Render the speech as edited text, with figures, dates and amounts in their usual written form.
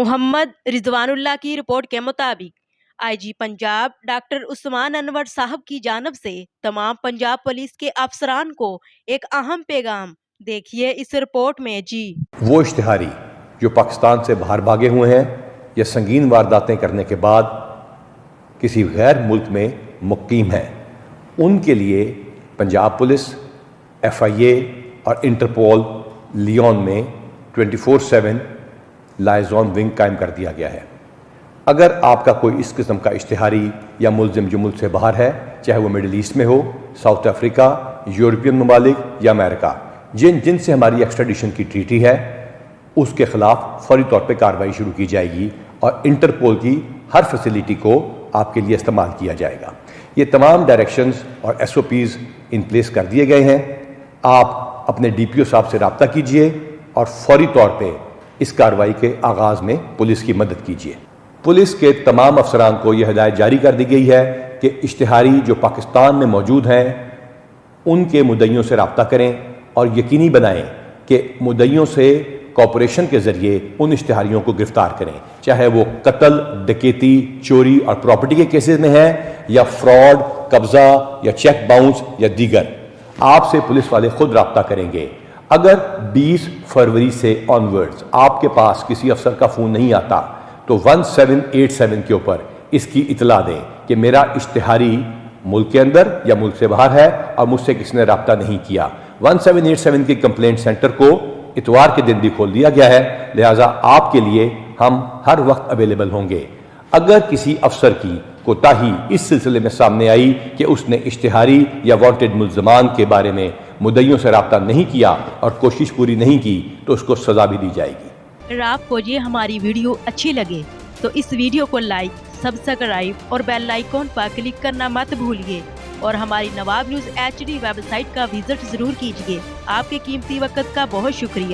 محمد رضوان اللہ کی رپورٹ کے مطابق آئی جی پنجاب ڈاکٹر عثمان انور صاحب کی جانب سے تمام پنجاب پولیس کے افسران کو ایک اہم پیغام، دیکھیے اس رپورٹ میں جی۔ وہ اشتہاری جو پاکستان سے باہر بھاگے ہوئے ہیں یا سنگین وارداتیں کرنے کے بعد کسی غیر ملک میں مقیم ہیں، ان کے لیے پنجاب پولیس، FIA اور انٹرپول لیون میں 24/7 لائزون ونگ قائم کر دیا گیا ہے۔ اگر آپ کا کوئی اس قسم کا اشتہاری یا ملزم جو ملک سے باہر ہے، چاہے وہ مڈل ایسٹ میں ہو، ساؤتھ افریقہ، یورپین ممالک یا امریکہ، جن سے ہماری ایکسٹریڈیشن کی ٹریٹی ہے، اس کے خلاف فوری طور پہ کارروائی شروع کی جائے گی اور انٹرپول کی ہر فیسلٹی کو آپ کے لیے استعمال کیا جائے گا۔ یہ تمام ڈائریکشنز اور SOPs ان پلیس کر دیے گئے ہیں۔ آپ اپنے DPO صاحب سے رابطہ کیجئے اور فوری طور پہ اس کارروائی کے آغاز میں پولیس کی مدد کیجیے۔ پولیس کے تمام افسران کو یہ ہدایت جاری کر دی گئی ہے کہ اشتہاری جو پاکستان میں موجود ہیں ان کے مدعیوں سے رابطہ کریں اور یقینی بنائیں کہ مدعیوں سے کوآپریشن کے ذریعے ان اشتہاریوں کو گرفتار کریں، چاہے وہ قتل، ڈکیتی، چوری اور پراپرٹی کے کیسز میں ہیں یا فراڈ، قبضہ یا چیک باؤنس یا دیگر۔ آپ سے پولیس والے خود رابطہ کریں گے۔ اگر 20 فروری سے آنورڈز آپ کے پاس کسی افسر کا فون نہیں آتا تو 1787 کے اوپر اس کی اطلاع دیں کہ میرا اشتہاری ملک کے اندر یا ملک سے باہر ہے اور مجھ سے کسی نے رابطہ نہیں کیا۔ 1787 کی کمپلینٹ سینٹر کو اتوار کے دن بھی کھول دیا گیا ہے، لہٰذا آپ کے لیے ہم ہر وقت اویلیبل ہوں گے۔ اگر کسی افسر کی کوتاہی اس سلسلے میں سامنے آئی کہ اس نے اشتہاری یا وانٹڈ ملزمان کے بارے میں مدعیوں سے رابطہ نہیں کیا اور کوشش پوری نہیں کی تو اس کو سزا بھی دی جائے گی۔ اگر آپ کو یہ ہماری ویڈیو اچھی لگے تو اس ویڈیو کو لائک، سبسکرائب اور بیل آئیکن پر کلک کرنا مت بھولیے اور ہماری نواب نیوز HD ویب سائٹ کا وزٹ ضرور کیجیے۔ آپ کے قیمتی وقت کا بہت شکریہ۔